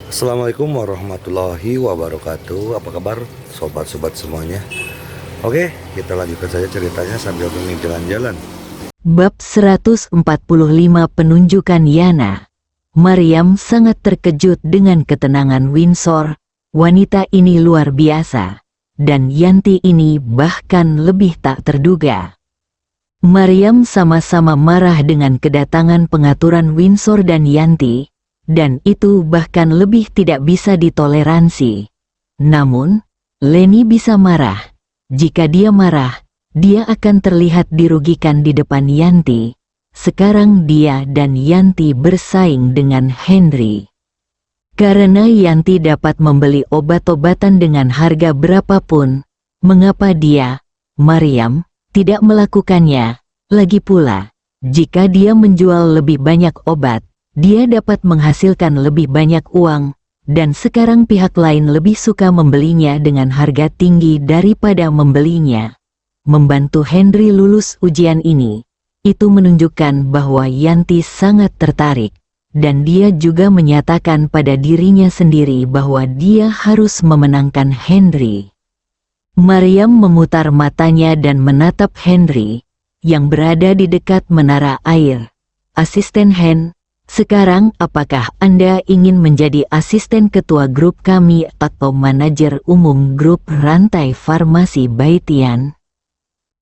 Assalamualaikum warahmatullahi wabarakatuh. Apa kabar sobat-sobat semuanya? Oke, kita lanjutkan saja ceritanya sambil mengikuti jalan-jalan. Bab 145 Penunjukan Yana. Maryam sangat terkejut dengan ketenangan Windsor. Wanita ini luar biasa. Dan Yanti ini bahkan lebih tak terduga. Maryam sama-sama marah dengan kedatangan pengaturan Windsor dan Yanti. Dan itu bahkan lebih tidak bisa ditoleransi. Namun, Leni bisa marah. Jika dia marah, dia akan terlihat dirugikan di depan Yanti. Sekarang dia dan Yanti bersaing dengan Henry. Karena Yanti dapat membeli obat-obatan dengan harga berapapun, mengapa dia, Maryam, tidak melakukannya? Lagi pula, jika dia menjual lebih banyak obat, dia dapat menghasilkan lebih banyak uang, dan sekarang pihak lain lebih suka membelinya dengan harga tinggi daripada membelinya. Membantu Henry lulus ujian ini, itu menunjukkan bahwa Yanti sangat tertarik, dan dia juga menyatakan pada dirinya sendiri bahwa dia harus memenangkan Henry. Maryam memutar matanya dan menatap Henry, yang berada di dekat menara air. Asisten Hen, sekarang apakah Anda ingin menjadi asisten ketua grup kami atau manajer umum grup rantai farmasi Baitian?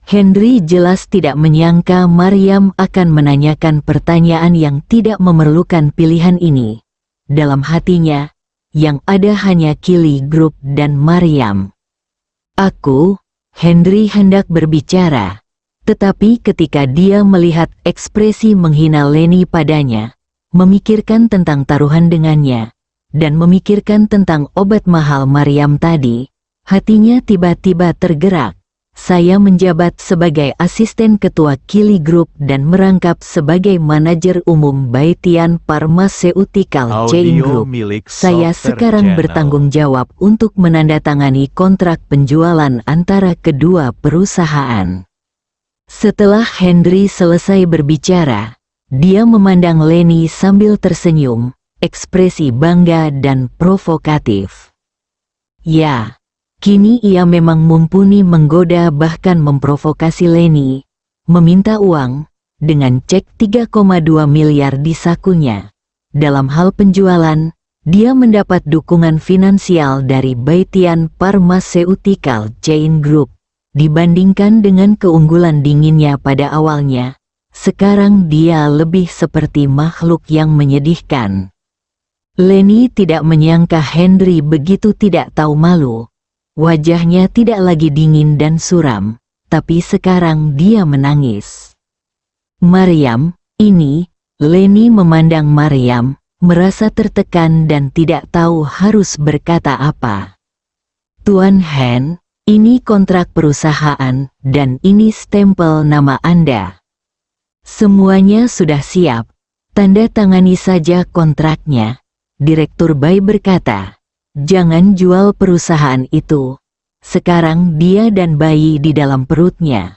Henry jelas tidak menyangka Maryam akan menanyakan pertanyaan yang tidak memerlukan pilihan ini. Dalam hatinya, yang ada hanya Kili Group dan Maryam. Henry hendak berbicara. Tetapi ketika dia melihat ekspresi menghina Leni padanya, memikirkan tentang taruhan dengannya, dan memikirkan tentang obat mahal Maryam tadi, hatinya tiba-tiba tergerak. Saya menjabat sebagai asisten ketua Kili Group dan merangkap sebagai manajer umum Baitian Pharmaceutical Chain Group. Saya sekarang bertanggung jawab untuk menandatangani kontrak penjualan antara kedua perusahaan. Setelah Henry selesai berbicara, dia memandang Leni sambil tersenyum, ekspresi bangga dan provokatif. Ya. Kini ia memang mumpuni menggoda bahkan memprovokasi Leni, meminta uang, dengan cek 3,2 miliar di sakunya. Dalam hal penjualan, dia mendapat dukungan finansial dari Baitian Pharmaceutical Chain Group. Dibandingkan dengan keunggulan dinginnya pada awalnya, sekarang dia lebih seperti makhluk yang menyedihkan. Leni tidak menyangka Henry begitu tidak tahu malu. Wajahnya tidak lagi dingin dan suram, tapi sekarang dia menangis. Maryam, ini, Leni memandang Maryam, merasa tertekan dan tidak tahu harus berkata apa. Tuan Hen, ini kontrak perusahaan, dan ini stempel nama Anda. Semuanya sudah siap, tanda tangani saja kontraknya. Direktur Bai berkata. Jangan jual perusahaan itu. Sekarang dia dan bayi di dalam perutnya.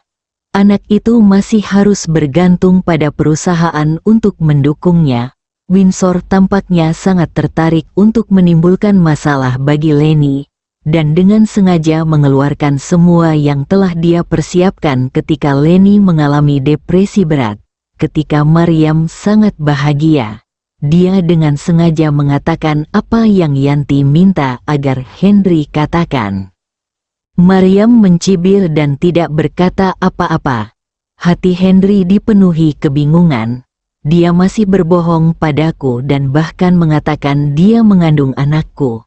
Anak itu masih harus bergantung pada perusahaan untuk mendukungnya. Windsor tampaknya sangat tertarik untuk menimbulkan masalah bagi Leni, dan dengan sengaja mengeluarkan semua yang telah dia persiapkan ketika Leni mengalami depresi berat. Ketika Maryam sangat bahagia. Dia dengan sengaja mengatakan apa yang Yanti minta agar Henry katakan. Maryam mencibir dan tidak berkata apa-apa. Hati Henry dipenuhi kebingungan. Dia masih berbohong padaku dan bahkan mengatakan dia mengandung anakku.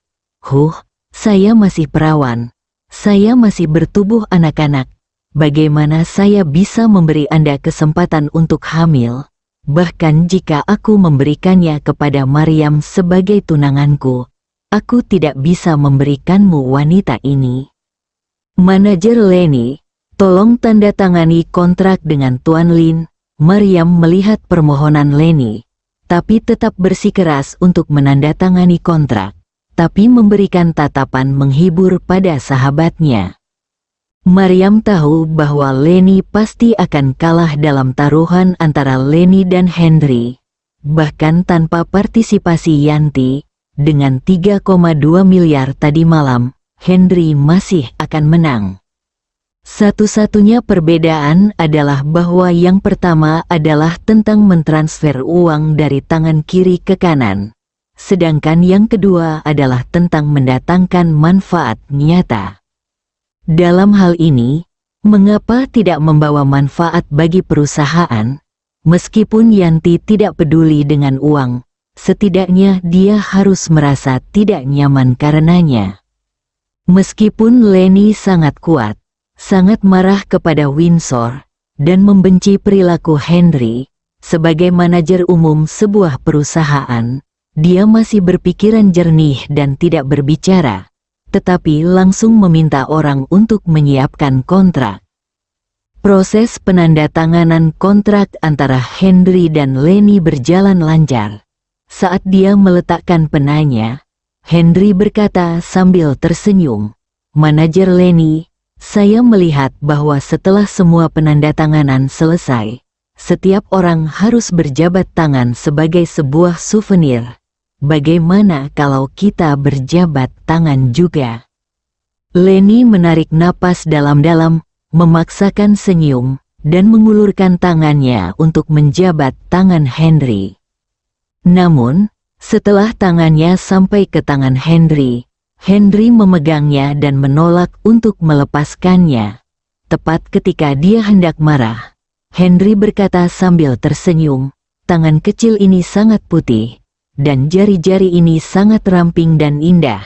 Saya masih perawan. Saya masih bertubuh anak-anak. Bagaimana saya bisa memberi Anda kesempatan untuk hamil? Bahkan jika aku memberikannya kepada Maryam sebagai tunanganku, aku tidak bisa memberikanmu wanita ini. Manajer Leni, tolong tanda tangani kontrak dengan Tuan Lin. Maryam melihat permohonan Leni, tapi tetap bersikeras untuk menandatangani kontrak, tapi memberikan tatapan menghibur pada sahabatnya. Maryam tahu bahwa Leni pasti akan kalah dalam taruhan antara Leni dan Henry. Bahkan tanpa partisipasi Yanti, dengan 3,2 miliar tadi malam, Henry masih akan menang. Satu-satunya perbedaan adalah bahwa yang pertama adalah tentang mentransfer uang dari tangan kiri ke kanan, sedangkan yang kedua adalah tentang mendatangkan manfaat nyata. Dalam hal ini, mengapa tidak membawa manfaat bagi perusahaan? Meskipun Yanti tidak peduli dengan uang, setidaknya dia harus merasa tidak nyaman karenanya. Meskipun Lenny sangat kuat, sangat marah kepada Windsor, dan membenci perilaku Henry, sebagai manajer umum sebuah perusahaan, dia masih berpikiran jernih dan tidak berbicara, tetapi langsung meminta orang untuk menyiapkan kontrak. Proses penandatanganan kontrak antara Henry dan Lenny berjalan lancar. Saat dia meletakkan penanya, Henry berkata sambil tersenyum, "Manajer Lenny, saya melihat bahwa setelah semua penandatanganan selesai, setiap orang harus berjabat tangan sebagai sebuah souvenir. Bagaimana kalau kita berjabat tangan juga?" Lenny menarik napas dalam-dalam, memaksakan senyum, dan mengulurkan tangannya untuk menjabat tangan Henry. Namun, setelah tangannya sampai ke tangan Henry, Henry memegangnya dan menolak untuk melepaskannya. Tepat ketika dia hendak marah, Henry berkata sambil tersenyum, "Tangan kecil ini sangat putih, dan jari-jari ini sangat ramping dan indah.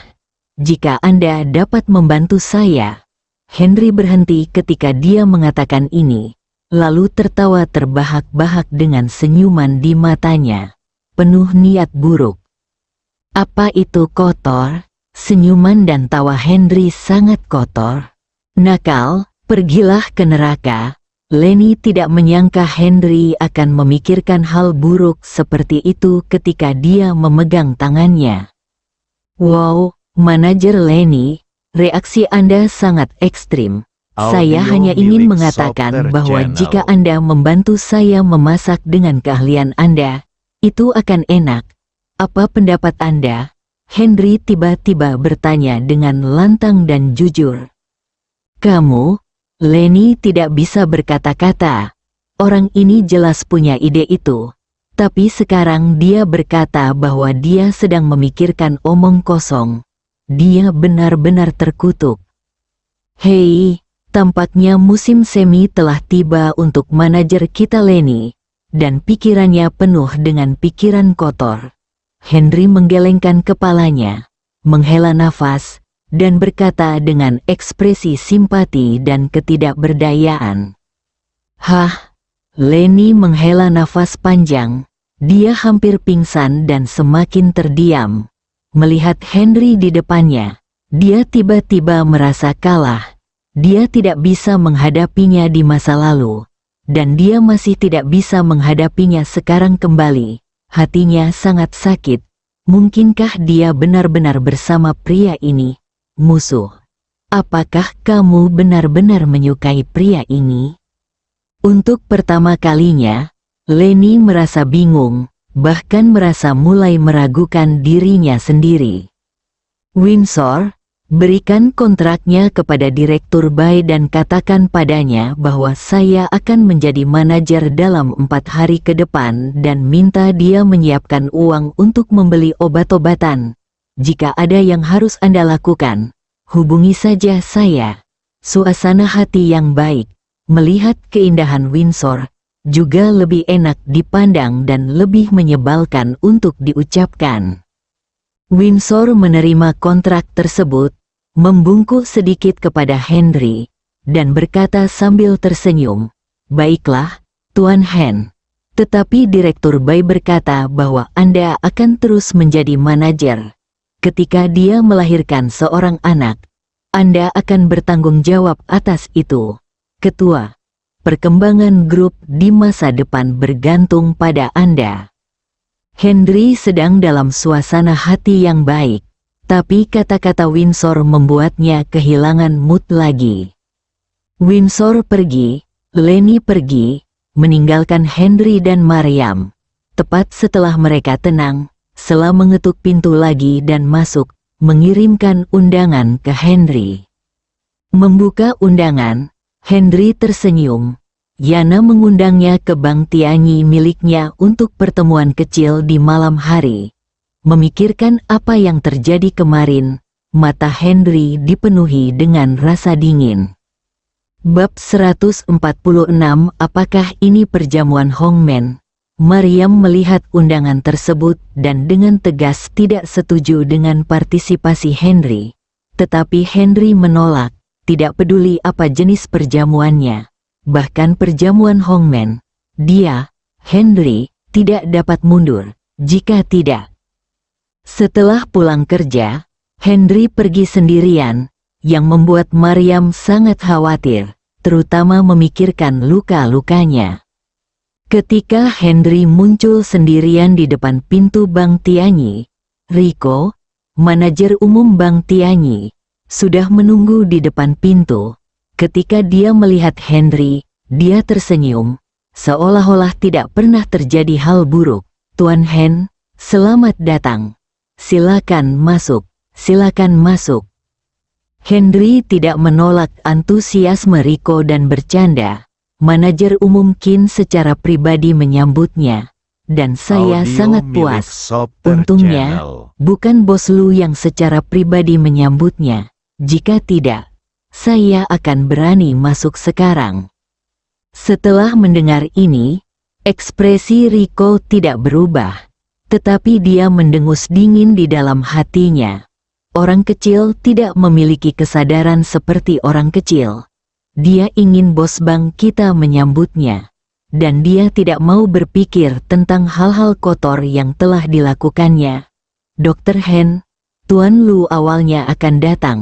Jika Anda dapat membantu saya..." Henry berhenti ketika dia mengatakan ini, lalu tertawa terbahak-bahak dengan senyuman di matanya, penuh niat buruk. "Apa itu kotor?" Senyuman dan tawa Henry sangat kotor. "Nakal, pergilah ke neraka." Lenny tidak menyangka Henry akan memikirkan hal buruk seperti itu ketika dia memegang tangannya. "Wow, manajer Lenny, reaksi Anda sangat ekstrim. Saya hanya ingin mengatakan bahwa jika Anda membantu saya memasak dengan keahlian Anda, itu akan enak. Apa pendapat Anda?" Henry tiba-tiba bertanya dengan lantang dan jujur. "Kamu?" Lenny tidak bisa berkata-kata. Orang ini jelas punya ide itu. Tapi sekarang dia berkata bahwa dia sedang memikirkan omong kosong. Dia benar-benar terkutuk. "Hei, tampaknya musim semi telah tiba untuk manajer kita Lenny, dan pikirannya penuh dengan pikiran kotor." Henry menggelengkan kepalanya, menghela nafas, dan berkata dengan ekspresi simpati dan ketidakberdayaan. "Hah?" Lenny menghela nafas panjang, dia hampir pingsan dan semakin terdiam. Melihat Henry di depannya, dia tiba-tiba merasa kalah. Dia tidak bisa menghadapinya di masa lalu, dan dia masih tidak bisa menghadapinya sekarang kembali. Hatinya sangat sakit. Mungkinkah dia benar-benar bersama pria ini? Musuh. Apakah kamu benar-benar menyukai pria ini? Untuk pertama kalinya, Lenny merasa bingung, bahkan merasa mulai meragukan dirinya sendiri. "Windsor, berikan kontraknya kepada Direktur Bay dan katakan padanya bahwa saya akan menjadi manajer dalam 4 hari ke depan dan minta dia menyiapkan uang untuk membeli obat-obatan. Jika ada yang harus Anda lakukan, hubungi saja saya." Suasana hati yang baik, melihat keindahan Windsor, juga lebih enak dipandang dan lebih menyebalkan untuk diucapkan. Windsor menerima kontrak tersebut, membungkuk sedikit kepada Henry, dan berkata sambil tersenyum, "Baiklah, Tuan Hen. Tetapi Direktur Bay berkata bahwa Anda akan terus menjadi manajer. Ketika dia melahirkan seorang anak, Anda akan bertanggung jawab atas itu. Ketua, perkembangan grup di masa depan bergantung pada Anda." Henry sedang dalam suasana hati yang baik, tapi kata-kata Windsor membuatnya kehilangan mood lagi. Windsor pergi, Lenny pergi, meninggalkan Henry dan Mariam. Tepat setelah mereka tenang, Sela mengetuk pintu lagi dan masuk, mengirimkan undangan ke Henry. Membuka undangan, Henry tersenyum. Yana mengundangnya ke Bank Tianyi miliknya untuk pertemuan kecil di malam hari. Memikirkan apa yang terjadi kemarin, mata Henry dipenuhi dengan rasa dingin. Bab 146. Apakah ini perjamuan Hongmen? Maryam melihat undangan tersebut dan dengan tegas tidak setuju dengan partisipasi Henry. Tetapi Henry menolak, tidak peduli apa jenis perjamuannya. Bahkan perjamuan Hongmen, dia, Henry, tidak dapat mundur, jika tidak. Setelah pulang kerja, Henry pergi sendirian, yang membuat Maryam sangat khawatir, terutama memikirkan luka-lukanya. Ketika Henry muncul sendirian di depan pintu Bank Tianyi, Rico, manajer umum Bank Tianyi, sudah menunggu di depan pintu. Ketika dia melihat Henry, dia tersenyum, seolah-olah tidak pernah terjadi hal buruk. Tuan Hen, selamat datang. Silakan masuk, silakan masuk. Henry tidak menolak antusiasme Rico dan bercanda. Manajer umum Qin secara pribadi menyambutnya. Dan saya sangat puas. Untungnya, bukan bos Lu yang secara pribadi menyambutnya. Jika tidak, saya akan berani masuk sekarang. Setelah mendengar ini, ekspresi Rico tidak berubah, tetapi dia mendengus dingin di dalam hatinya. Orang kecil tidak memiliki kesadaran seperti orang kecil. Dia ingin bos bank kita menyambutnya, dan dia tidak mau berpikir tentang hal-hal kotor yang telah dilakukannya. Dr. Hen, Tuan Lu awalnya akan datang.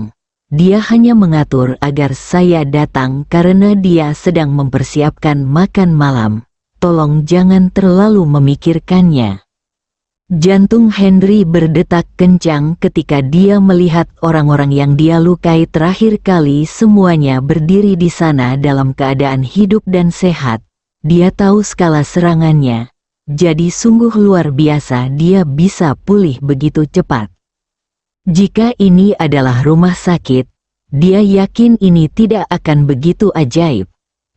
Dia hanya mengatur agar saya datang karena dia sedang mempersiapkan makan malam. Tolong jangan terlalu memikirkannya. Jantung Henry berdetak kencang ketika dia melihat orang-orang yang dia lukai terakhir kali semuanya berdiri di sana dalam keadaan hidup dan sehat. Dia tahu skala serangannya. Jadi sungguh luar biasa dia bisa pulih begitu cepat. Jika ini adalah rumah sakit, dia yakin ini tidak akan begitu ajaib.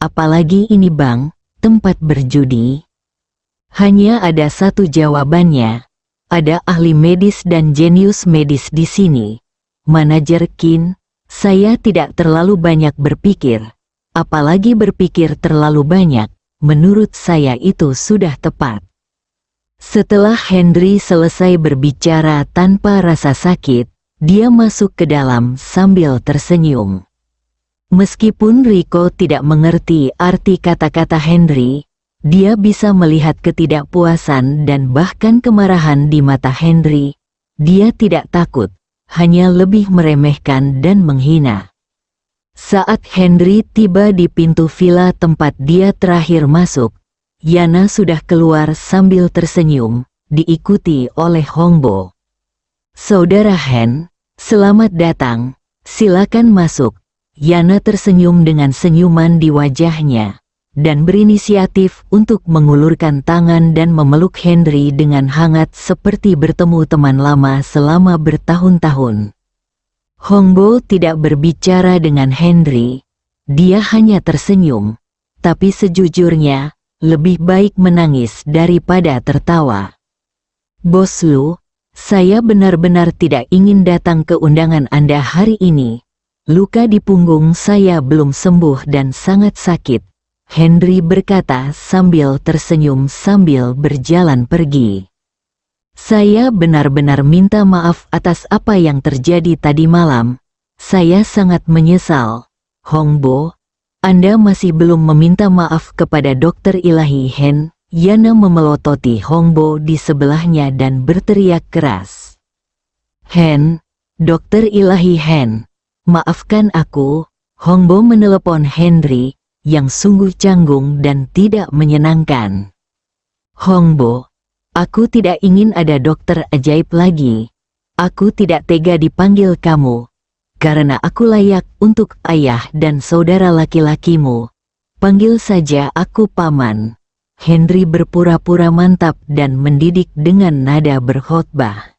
Apalagi ini bank, tempat berjudi. Hanya ada satu jawabannya. Ada ahli medis dan jenius medis di sini. Manajer Qin, saya tidak terlalu banyak berpikir. Apalagi berpikir terlalu banyak, menurut saya itu sudah tepat. Setelah Henry selesai berbicara tanpa rasa sakit, dia masuk ke dalam sambil tersenyum. Meskipun Rico tidak mengerti arti kata-kata Henry, dia bisa melihat ketidakpuasan dan bahkan kemarahan di mata Henry. Dia tidak takut, hanya lebih meremehkan dan menghina. Saat Henry tiba di pintu villa tempat dia terakhir masuk, Yana sudah keluar sambil tersenyum, diikuti oleh Hongbo. Saudara Hen, selamat datang, silakan masuk. Yana tersenyum dengan senyuman di wajahnya, dan berinisiatif untuk mengulurkan tangan dan memeluk Henry dengan hangat seperti bertemu teman lama selama bertahun-tahun. Hongbo tidak berbicara dengan Henry, dia hanya tersenyum, tapi sejujurnya, lebih baik menangis daripada tertawa. Bos Lu, saya benar-benar tidak ingin datang ke undangan Anda hari ini. Luka di punggung saya belum sembuh dan sangat sakit, Henry berkata sambil tersenyum sambil berjalan pergi. Saya benar-benar minta maaf atas apa yang terjadi tadi malam. Saya sangat menyesal. Hongbo, Anda masih belum meminta maaf kepada Dokter Ilahi Hen. Yana memelototi Hongbo di sebelahnya dan berteriak keras. Hen, Dokter Ilahi Hen, maafkan aku. Hongbo menelepon Henry, yang sungguh canggung dan tidak menyenangkan. Hongbo, aku tidak ingin ada dokter ajaib lagi. Aku tidak tega dipanggil kamu, karena aku layak untuk ayah dan saudara laki-lakimu. Panggil saja aku paman. Henry berpura-pura mantap dan mendidik dengan nada berkhotbah.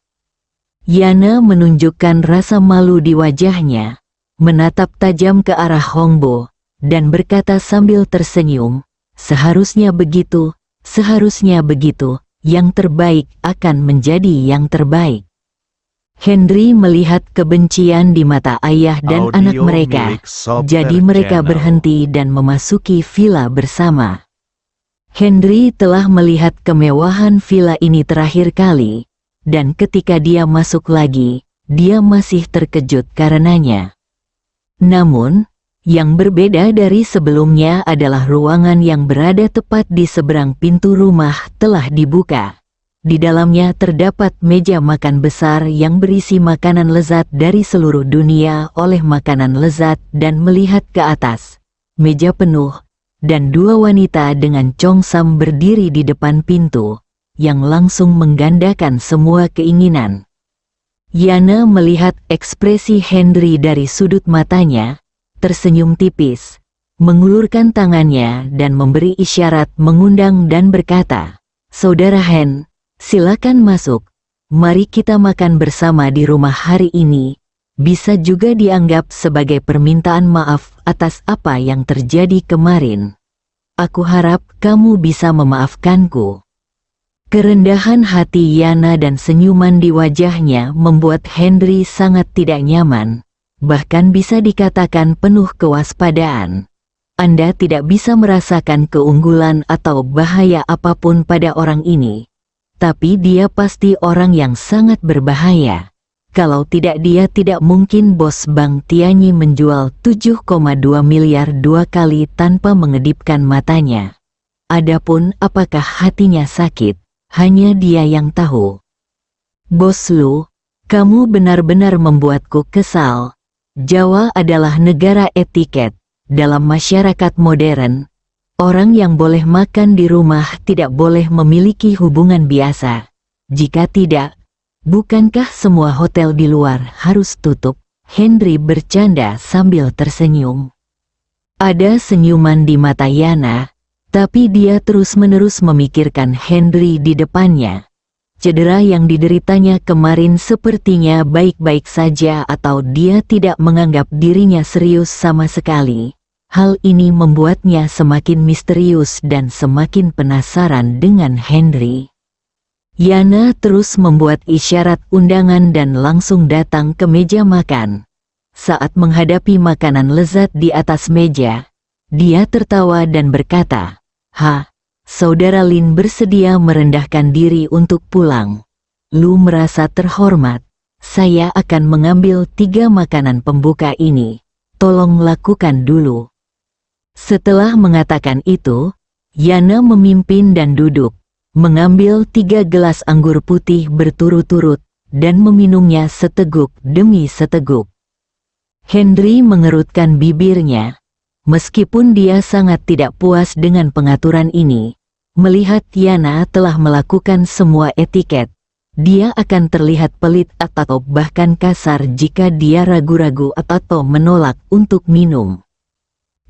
Yana menunjukkan rasa malu di wajahnya, menatap tajam ke arah Hongbo, dan berkata sambil tersenyum, seharusnya begitu, yang terbaik akan menjadi yang terbaik. Henry melihat kebencian di mata ayah dan anak mereka, jadi mereka berhenti dan memasuki villa bersama. Henry telah melihat kemewahan villa ini terakhir kali, dan ketika dia masuk lagi, dia masih terkejut karenanya. Namun, yang berbeda dari sebelumnya adalah ruangan yang berada tepat di seberang pintu rumah telah dibuka. Di dalamnya terdapat meja makan besar yang berisi makanan lezat dari seluruh dunia oleh makanan lezat dan melihat ke atas. Meja penuh, dan dua wanita dengan congsam berdiri di depan pintu, yang langsung menggandakan semua keinginan. Yana melihat ekspresi Henry dari sudut matanya, tersenyum tipis, mengulurkan tangannya dan memberi isyarat mengundang dan berkata, "Saudara Hen, silakan masuk. Mari kita makan bersama di rumah hari ini." Bisa juga dianggap sebagai permintaan maaf atas apa yang terjadi kemarin. Aku harap kamu bisa memaafkanku. Kerendahan hati Yana dan senyuman di wajahnya membuat Henry sangat tidak nyaman. Bahkan bisa dikatakan penuh kewaspadaan. Anda tidak bisa merasakan keunggulan atau bahaya apapun pada orang ini. Tapi dia pasti orang yang sangat berbahaya. Kalau tidak dia tidak mungkin bos Bank Tianyi menjual 7,2 miliar 2 kali tanpa mengedipkan matanya. Adapun apakah hatinya sakit, hanya dia yang tahu. Bos Lu, kamu benar-benar membuatku kesal. Jawa adalah negara etiket. Dalam masyarakat modern, orang yang boleh makan di rumah tidak boleh memiliki hubungan biasa. Jika tidak, bukankah semua hotel di luar harus tutup? Henry bercanda sambil tersenyum. Ada senyuman di mata Yana, tapi dia terus-menerus memikirkan Henry di depannya. Cedera yang dideritanya kemarin sepertinya baik-baik saja atau dia tidak menganggap dirinya serius sama sekali. Hal ini membuatnya semakin misterius dan semakin penasaran dengan Henry. Yana terus membuat isyarat undangan dan langsung datang ke meja makan. Saat menghadapi makanan lezat di atas meja, dia tertawa dan berkata, Saudara Lin bersedia merendahkan diri untuk pulang. Lu merasa terhormat. Saya akan mengambil 3 makanan pembuka ini. Tolong lakukan dulu. Setelah mengatakan itu, Yana memimpin dan duduk, mengambil 3 gelas anggur putih berturut-turut, dan meminumnya seteguk demi seteguk. Henry mengerutkan bibirnya. Meskipun dia sangat tidak puas dengan pengaturan ini, melihat Yana telah melakukan semua etiket, dia akan terlihat pelit atau bahkan kasar jika dia ragu-ragu atau menolak untuk minum.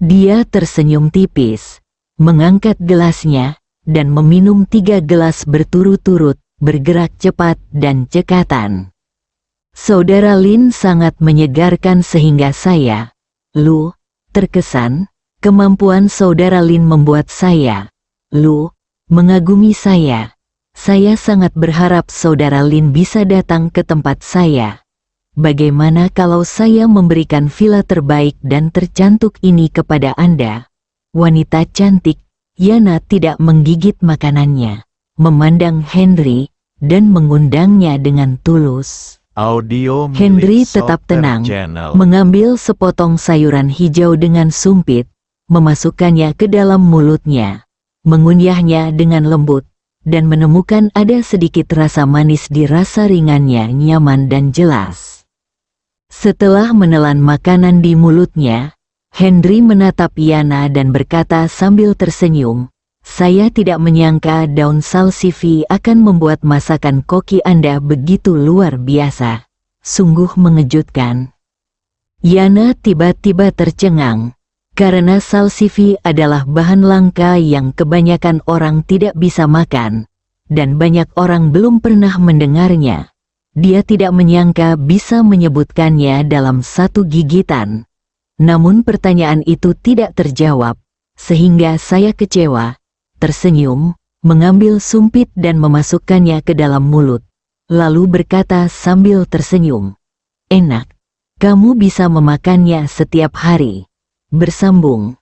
Dia tersenyum tipis, mengangkat gelasnya, dan meminum 3 gelas berturut-turut, bergerak cepat dan cekatan. Saudara Lin sangat menyegarkan sehingga saya, Lu, terkesan. Kemampuan Saudara Lin membuat saya, Lu, mengagumi saya. Saya sangat berharap Saudara Lin bisa datang ke tempat saya. Bagaimana kalau saya memberikan villa terbaik dan tercantik ini kepada Anda? Wanita cantik, Yana tidak menggigit makanannya, memandang Henry, dan mengundangnya dengan tulus. Henry tetap tenang, mengambil sepotong sayuran hijau dengan sumpit, memasukkannya ke dalam mulutnya, mengunyahnya dengan lembut, dan menemukan ada sedikit rasa manis di rasa ringannya nyaman dan jelas. Setelah menelan makanan di mulutnya, Henry menatap Yana dan berkata sambil tersenyum, "Saya tidak menyangka daun salsify akan membuat masakan koki Anda begitu luar biasa. Sungguh mengejutkan." Yana tiba-tiba tercengang. Karena salsifi adalah bahan langka yang kebanyakan orang tidak bisa makan, dan banyak orang belum pernah mendengarnya. Dia tidak menyangka bisa menyebutkannya dalam satu gigitan. Namun pertanyaan itu tidak terjawab, sehingga saya kecewa, tersenyum, mengambil sumpit dan memasukkannya ke dalam mulut. Lalu berkata sambil tersenyum, "Enak, kamu bisa memakannya setiap hari." Bersambung.